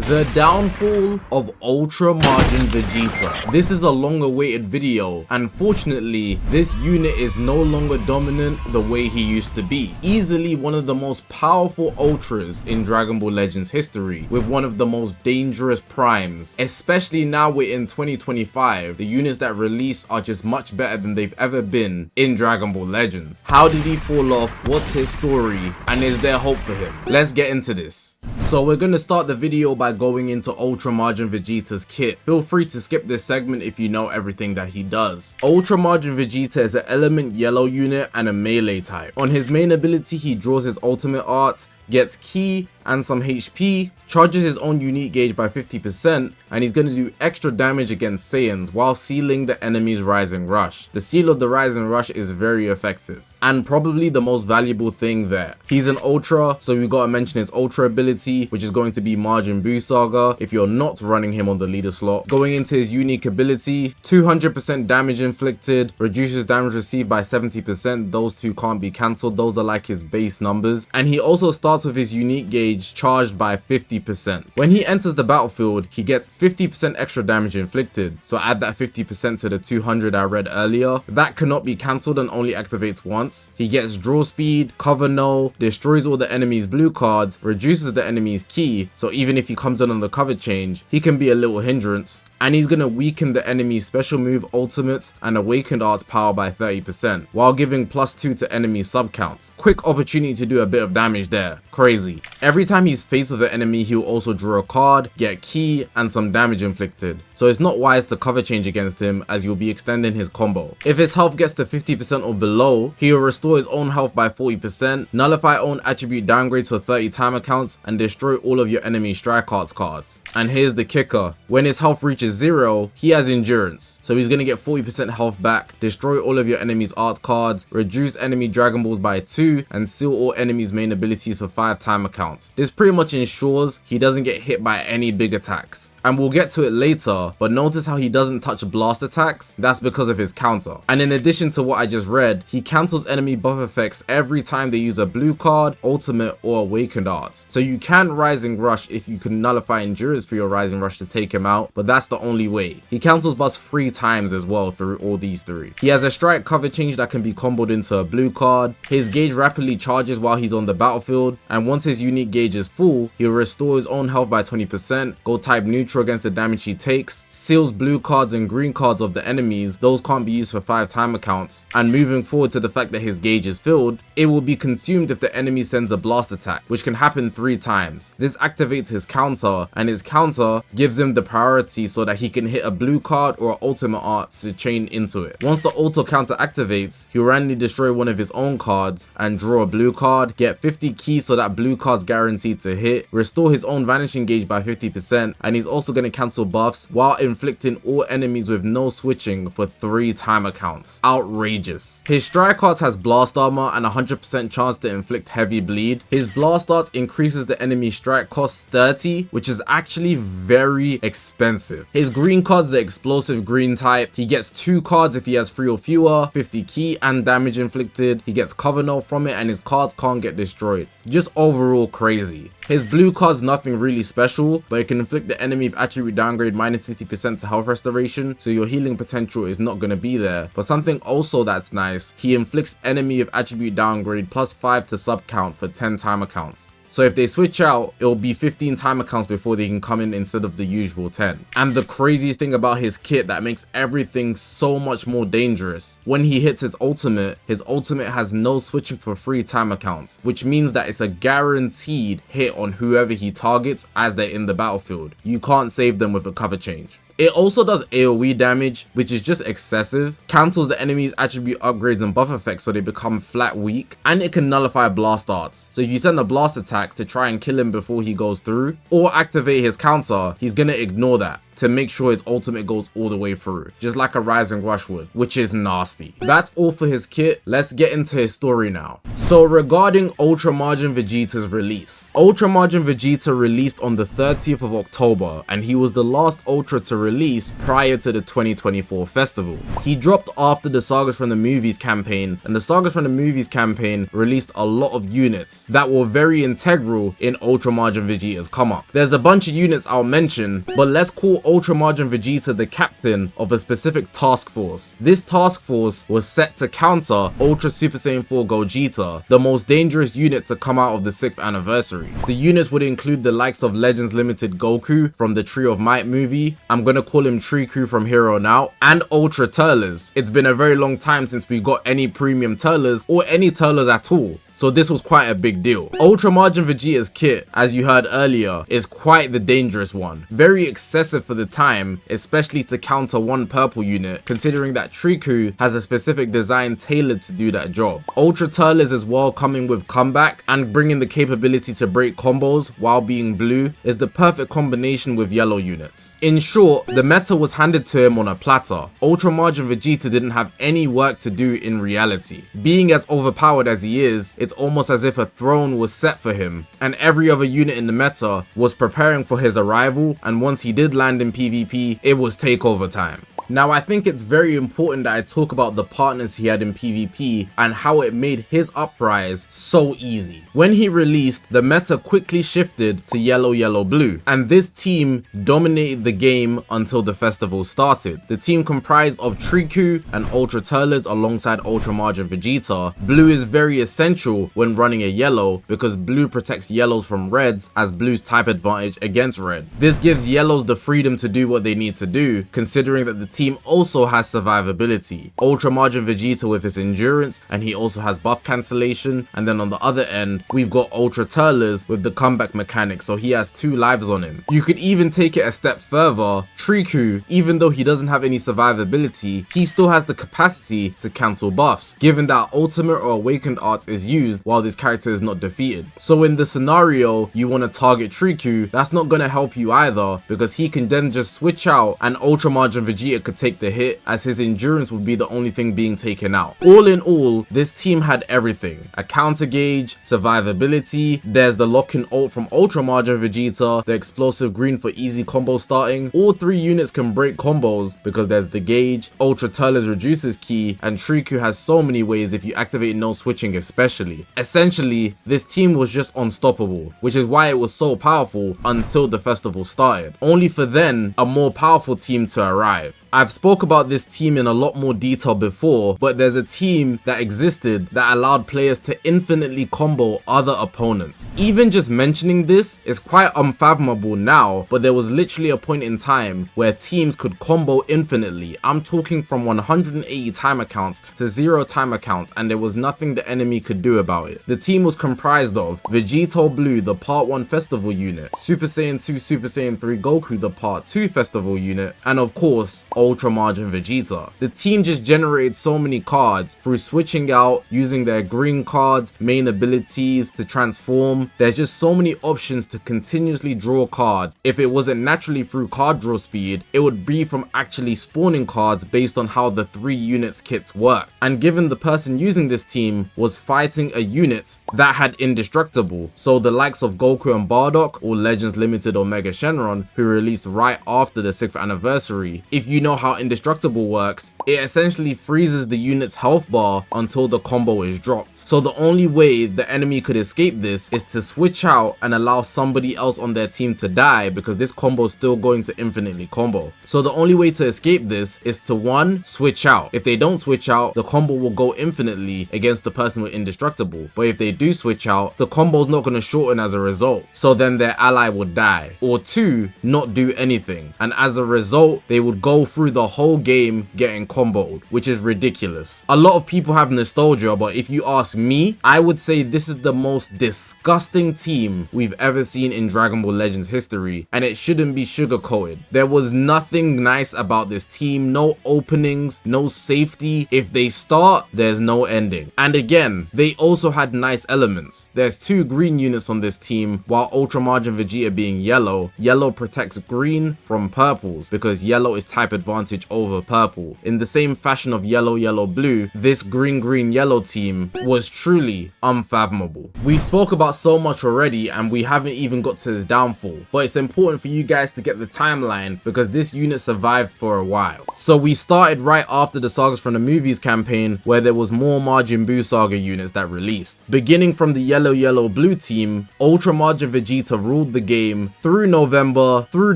The downfall of Ultra Majin Vegeta. This is a long awaited video. Unfortunately, this unit is no longer dominant the way he used to be. Easily one of the most powerful Ultras in Dragon Ball Legends history, with one of the most dangerous primes. Especially now we're in 2025, the units that release are just much better than they've ever been in Dragon Ball Legends. How did he fall off? What's his story? And is there hope for him? Let's get into this. So we're going to start the video by going into Ultra Majin Vegeta's kit. Feel free to skip this segment if you know everything that he does. Ultra Majin Vegeta is an element yellow unit and a melee type. On his main ability, he draws his ultimate arts, gets ki and some HP, charges his own unique gauge by 50%, and he's going to do extra damage against Saiyans while sealing the enemy's Rising Rush. The seal of the Rising Rush is very effective and probably the most valuable thing there. He's an Ultra, so we gotta mention his Ultra ability, which is going to be Majin Buu Saga if you're not running him on the leader slot. Going into his unique ability, 200% damage inflicted, reduces damage received by 70%. Those two can't be cancelled, those are like his base numbers. And he also starts with his unique gauge charged by 50%. When he enters the battlefield, he gets 50% extra damage inflicted, so add that 50% to the 200 I read earlier. That cannot be cancelled and only activates once. He gets draw speed, cover null, destroys all the enemy's blue cards, reduces the enemy's ki, so even if he comes in on the cover change, he can be a little hindrance. And he's going to weaken the enemy's special move ultimates and awakened arts power by 30%, while giving +2 to enemy sub counts. Quick opportunity to do a bit of damage there. Crazy. Every time he's faced with an enemy, he'll also draw a card, get ki, and some damage inflicted. So it's not wise to cover change against him, as you'll be extending his combo. If his health gets to 50% or below, he'll restore his own health by 40%, nullify own attribute downgrades for 30 timer counts, and destroy all of your enemy strike arts cards. And here's the kicker. When his health reaches 0, he has endurance. So he's going to get 40% health back, destroy all of your enemy's arts cards, reduce enemy Dragon Balls by 2, and seal all enemies' main abilities for 5 timer counts. This pretty much ensures he doesn't get hit by any big attacks. And we'll get to it later, but notice how he doesn't touch blast attacks? That's because of his counter. And in addition to what I just read, he cancels enemy buff effects every time they use a blue card, ultimate, or awakened arts. So you can Rising Rush if you can nullify endurance for your Rising Rush to take him out, but that's the only way. He cancels buffs 3 times as well through all these 3. He has a strike cover change that can be comboed into a blue card. His gauge rapidly charges while he's on the battlefield, and once his unique gauge is full, he'll restore his own health by 20%, go type neutral against the damage he takes, seals blue cards and green cards of the enemies, those can't be used for 5 timer counts, and moving forward to the fact that his gauge is filled, it will be consumed if the enemy sends a blast attack, which can happen 3 times. This activates his counter, and his counter gives him the priority so that he can hit a blue card or an ultimate art to chain into it. Once the auto counter activates, he'll randomly destroy one of his own cards and draw a blue card, get 50 keys so that blue card's guaranteed to hit, restore his own vanishing gauge by 50%, and he's also going to cancel buffs while inflicting all enemies with no switching for 3 timer counts. Outrageous. His strike arts has blast armor and 100% chance to inflict heavy bleed. His blast arts increases the enemy strike cost 30, which is actually very expensive. His green card's the explosive green type. He gets 2 cards if he has 3 or fewer, 50 ki and damage inflicted. He gets cover null from it and his cards can't get destroyed. Just overall crazy. His blue card's nothing really special, but it can inflict the enemy with attribute downgrade minus 50% to health restoration, so your healing potential is not going to be there. But something also that's nice, he inflicts enemy with attribute downgrade +5 to sub count for 10 timer counts. So if they switch out, it'll be 15 timer counts before they can come in instead of the usual 10. And the crazy thing about his kit that makes everything so much more dangerous, when he hits his ultimate has no switching for 3 timer counts, which means that it's a guaranteed hit on whoever he targets as they're in the battlefield. You can't save them with a cover change. It also does AoE damage, which is just excessive, cancels the enemy's attribute upgrades and buff effects so they become flat weak, and it can nullify blast arts. So if you send a blast attack to try and kill him before he goes through, or activate his counter, he's gonna ignore that. to make sure his ultimate goes all the way through, just like a Rising Rush would, which is nasty. That's all for his kit. Let's get into his story now. So regarding Ultra Majin Vegeta's release, Ultra Majin Vegeta released on the 30th of October, and he was the last Ultra to release prior to the 2024 festival. He dropped after the Sagas from the Movies campaign, and the Sagas from the Movies campaign released a lot of units that were very integral in Ultra Majin Vegeta's come up. There's a bunch of units I'll mention, but let's call Ultra Majin Vegeta the captain of a specific task force. This task force was set to counter Ultra Super Saiyan 4 Gogeta, the most dangerous unit to come out of the 6th anniversary. The units would include the likes of Legends Limited Goku from the Tree of Might movie, I'm gonna call him Triku from here on out, and Ultra Turles. It's been a very long time since we got any premium Turles or any Turles at all, so this was quite a big deal. Ultra Majin Vegeta's kit, as you heard earlier, is quite the dangerous one. Very excessive for the time, especially to counter one purple unit, considering that Triku has a specific design tailored to do that job. Ultra Turles as well, coming with comeback and bringing the capability to break combos while being blue, is the perfect combination with yellow units. In short, the meta was handed to him on a platter. Ultra Majin Vegeta didn't have any work to do in reality. Being as overpowered as he is, it's almost as if a throne was set for him, and every other unit in the meta was preparing for his arrival, and once he did land in PvP, it was takeover time. Now, I think it's very important that I talk about the partners he had in PvP and how it made his uprise so easy. When he released, the meta quickly shifted to yellow, yellow, blue, and this team dominated the game until the festival started. The team comprised of Triku and Ultra Turles alongside Ultra Majin Vegeta. Blue is very essential when running a yellow because blue protects yellows from reds as blue's type advantage against red. This gives yellows the freedom to do what they need to do, considering that the team also has survivability. Ultra Majin Vegeta with his endurance, and he also has buff cancellation, and then on the other end we've got Ultra Turles with the comeback mechanic, so he has 2 lives on him. You could even take it a step further. Triku, even though he doesn't have any survivability, he still has the capacity to cancel buffs, given that ultimate or awakened art is used while this character is not defeated. So in the scenario you want to target Triku, that's not going to help you either, because he can then just switch out and Ultra Majin Vegeta could take the hit, as his endurance would be the only thing being taken out. All in all, this team had everything: a counter gauge, survivability, there's the lock-in ult from Ultra Majin Vegeta, the explosive green for easy combo starting. All 3 units can break combos because there's the gauge, Ultra Turles reduces ki, and Triku has so many ways if you activate no switching especially. Essentially, this team was just unstoppable, which is why it was so powerful until the festival started, only for then a more powerful team to arrive. I've spoke about this team in a lot more detail before, but there's a team that existed that allowed players to infinitely combo other opponents. Even just mentioning this is quite unfathomable now, but there was literally a point in time where teams could combo infinitely. I'm talking from 180 time accounts to 0 time accounts, and there was nothing the enemy could do about it. The team was comprised of Vegito Blue, the Part 1 Festival unit, Super Saiyan 2, Super Saiyan 3 Goku, the Part 2 Festival unit, and of course, Ultra Majin Vegeta. The team just generated so many cards through switching out, using their green cards, main abilities to transform. There's just so many options to continuously draw cards. If it wasn't naturally through card draw speed, it would be from actually spawning cards based on how the 3 units kits work. And given the person using this team was fighting a unit that had indestructible, so the likes of Goku and Bardock, or Legends Limited or Mega Shenron, who released right after the 6th anniversary, if you know how indestructible works, it essentially freezes the unit's health bar until the combo is dropped. So the only way the enemy could escape this is to switch out and allow somebody else on their team to die, because this combo is still going to infinitely combo. So the only way to escape this is to 1, switch out. If they don't switch out, the combo will go infinitely against the person with indestructible, but if they do switch out, the combo is not going to shorten as a result, so then their ally would die. Or 2, not do anything, and as a result they would go through the whole game getting comboed, which is ridiculous. A lot of people have nostalgia, but if you ask me, I would say this is the most disgusting team we've ever seen in Dragon Ball Legends history, and it shouldn't be sugarcoated. There was nothing nice about this team, no openings, no safety. If they start, there's no ending. And again, they also had nice elements. There's 2 green units on this team, while Ultra Majin Vegeta being yellow. Yellow protects green from purples because yellow is type advantage over purple. In the same fashion of yellow, yellow, blue, this green, green, yellow team was truly unfathomable. We spoke about so much already and we haven't even got to his downfall, but it's important for you guys to get the timeline because this unit survived for a while. So we started right after the Sagas from the Movies campaign, where there was more Majin Buu Saga units that released. Beginning from the yellow, yellow, blue team, Ultra Majin Vegeta ruled the game through November, through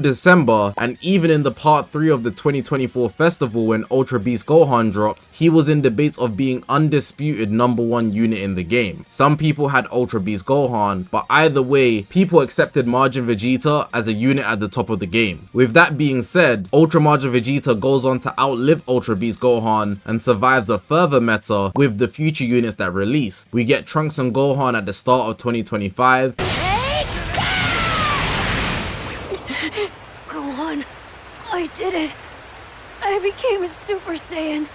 December, and even in the part 3 of the 2024 festival when Ultra Beast Gohan dropped, he was in debates of being undisputed #1 unit in the game. Some people had Ultra Beast Gohan, but either way, people accepted Majin Vegeta as a unit at the top of the game. With that being said, Ultra Majin Vegeta goes on to outlive Ultra Beast Gohan and survives a further meta with the future units that release. We get Trunks and Gohan at the start of 2025. Gohan, I did it. I became a Super Saiyan.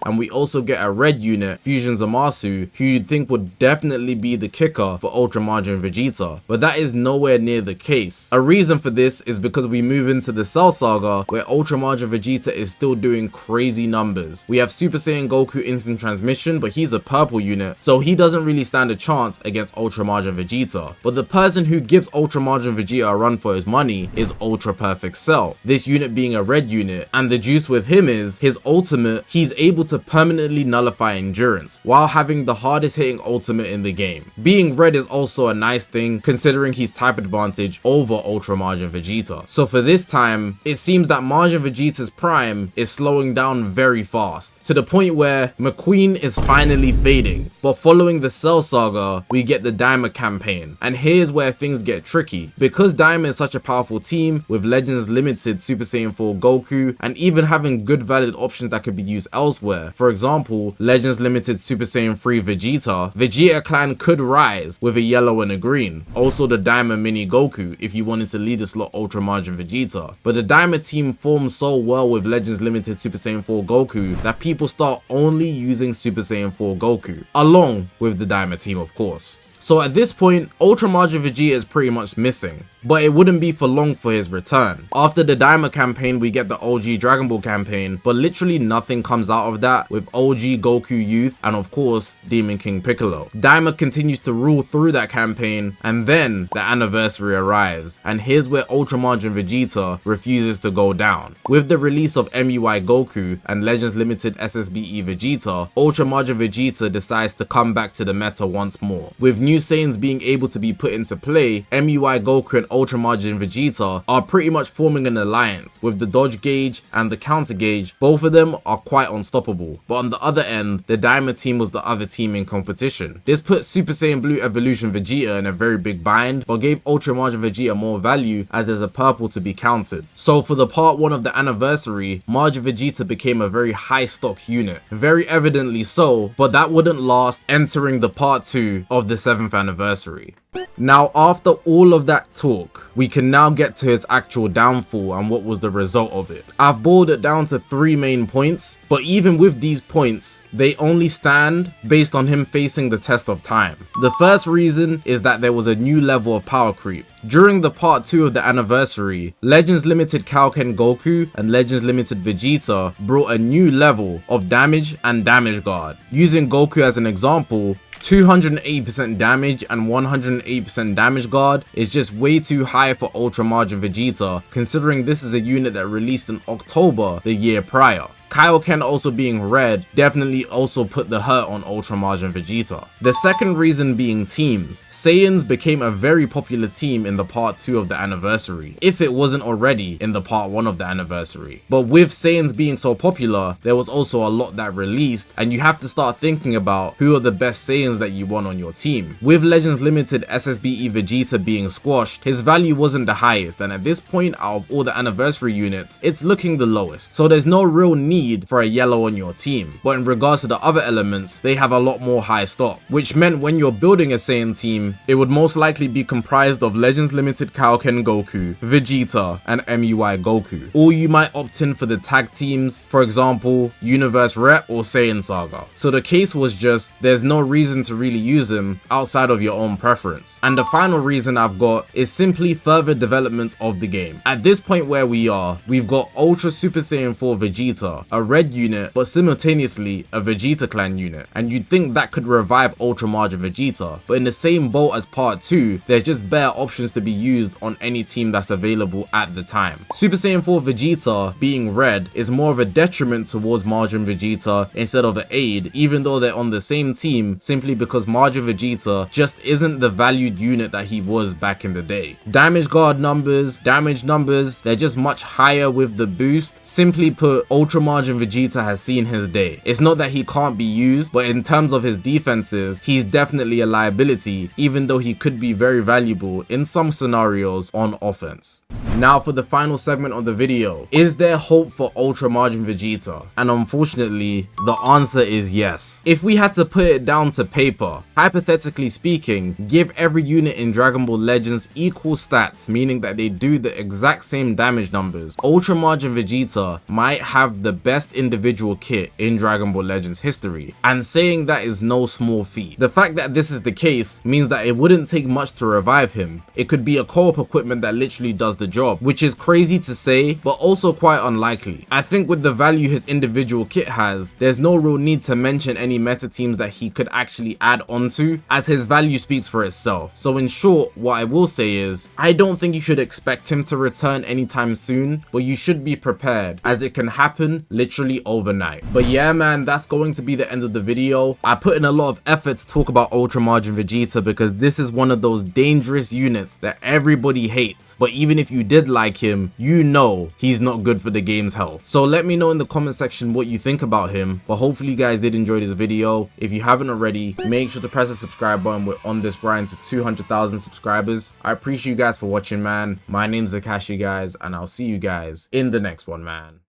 And we also get a red unit, Fusion Zamasu, who you'd think would definitely be the kicker for Ultra Majin Vegeta, but that is nowhere near the case. A reason for this is because we move into the Cell Saga, where Ultra Majin Vegeta is still doing crazy numbers. We have Super Saiyan Goku Instant Transmission, but he's a purple unit, so he doesn't really stand a chance against Ultra Majin Vegeta. But the person who gives Ultra Majin Vegeta a run for his money is Ultra Perfect Cell, this unit being a red unit, and the juice with him is his ultimate, he's able to permanently nullify endurance while having the hardest hitting ultimate in the game. Being red is also a nice thing considering he's type advantage over Ultra Majin Vegeta. So for this time, it seems that Majin Vegeta's prime is slowing down very fast, to the point where McQueen is finally fading. But following the Cell Saga, we get the Daima campaign, and here's where things get tricky. Because Daima is such a powerful team with Legends Limited Super Saiyan 4 Goku, and even having good valid options that could be used elsewhere. For example, Legends Limited Super Saiyan 3 Vegeta clan could rise with a yellow and a green. Also the Daima Mini Goku if you wanted to lead a slot Ultra Majin Vegeta. But the Daima team forms so well with Legends Limited Super Saiyan 4 Goku that people start only using Super Saiyan 4 Goku, along with the Daima team of course. So at this point, Ultra Majin Vegeta is pretty much missing, but it wouldn't be for long for his return. After the Daima campaign, we get the OG Dragon Ball campaign, but literally nothing comes out of that with OG Goku Youth and of course Demon King Piccolo. Daima continues to rule through that campaign, and then the anniversary arrives, and here's where Ultra Majin Vegeta refuses to go down. With the release of MUI Goku and Legends Limited SSBE Vegeta, Ultra Majin Vegeta decides to come back to the meta once more. With new Saiyans being able to be put into play, MUI Goku and Ultra Majin Vegeta are pretty much forming an alliance. With the dodge gauge and the counter gauge, both of them are quite unstoppable. But on the other end, the Daima team was the other team in competition. This put Super Saiyan Blue Evolution Vegeta in a very big bind, but gave Ultra Majin Vegeta more value as there's a purple to be countered. So for the part 1 of the anniversary, Majin Vegeta became a very high stock unit. Very evidently so, but that wouldn't last entering the part 2 of the 7th anniversary. Now after all of that talk, we can now get to its actual downfall and what was the result of it. I've boiled it down to 3 main points, but even with these points, they only stand based on him facing the test of time. The first reason is that there was a new level of power creep. During the part 2 of the anniversary, Legends Limited Kaioken Goku and Legends Limited Vegeta brought a new level of damage and damage guard. Using Goku as an example, 280% damage and 108% damage guard is just way too high for Ultra Majin Vegeta, considering this is a unit that released in October the year prior. Kaioken also being red definitely also put the hurt on Ultra Majin Vegeta. The second reason being teams. Saiyans became a very popular team in the part 2 of the anniversary, if it wasn't already in the part 1 of the anniversary. But with Saiyans being so popular, there was also a lot that released, and you have to start thinking about who are the best Saiyans that you want on your team. With Legends Limited SSBE Vegeta being squashed, his value wasn't the highest, and at this point out of all the anniversary units, it's looking the lowest. So there's no real need need for a yellow on your team. But in regards to the other elements, they have a lot more high stock, which meant when you're building a Saiyan team, it would most likely be comprised of Legends Limited Kaioken Goku, Vegeta, and MUI Goku. Or you might opt in for the tag teams, for example, Universe Rep or Saiyan Saga. So the case was just, there's no reason to really use him outside of your own preference. And the final reason I've got is simply further development of the game. At this point where we are, we've got Ultra Super Saiyan 4 Vegeta, a red unit, but simultaneously a Vegeta clan unit. And you'd think that could revive Ultra Majin Vegeta, but in the same boat as part 2, there's just bare options to be used on any team that's available at the time. Super Saiyan 4 Vegeta being red is more of a detriment towards Majin Vegeta instead of an aid, even though they're on the same team, simply because Majin Vegeta just isn't the valued unit that he was back in the day. Damage guard numbers, damage numbers, they're just much higher with the boost. Simply put, Ultra Majin Vegeta has seen his day. It's not that he can't be used, but in terms of his defenses, he's definitely a liability, even though he could be very valuable in some scenarios on offense. Now for the final segment of the video, is there hope for Ultra Majin Vegeta? And unfortunately, the answer is yes. If we had to put it down to paper, hypothetically speaking, give every unit in Dragon Ball Legends equal stats, meaning that they do the exact same damage numbers, Ultra Majin Vegeta might have the best individual kit in Dragon Ball Legends history, and saying that is no small feat. The fact that this is the case means that it wouldn't take much to revive him. It could be a co-op equipment that literally does the job, which is crazy to say, but also quite unlikely. I think with the value his individual kit has, there's no real need to mention any meta teams that he could actually add onto, as his value speaks for itself. So in short, what I will say is, I don't think you should expect him to return anytime soon, but you should be prepared, as it can happen literally overnight. But yeah man, that's going to be the end of the video. I put in a lot of effort to talk about Ultra Majin Vegeta because this is one of those dangerous units that everybody hates, but even if you did like him, you know he's not good for the game's health. So let me know in the comment section what you think about him, but hopefully you guys did enjoy this video. If you haven't already, make sure to press the subscribe button. We're on this grind to 200,000 subscribers. I appreciate you guys for watching man. My name's Zakashi guys, and I'll see you guys in the next one man.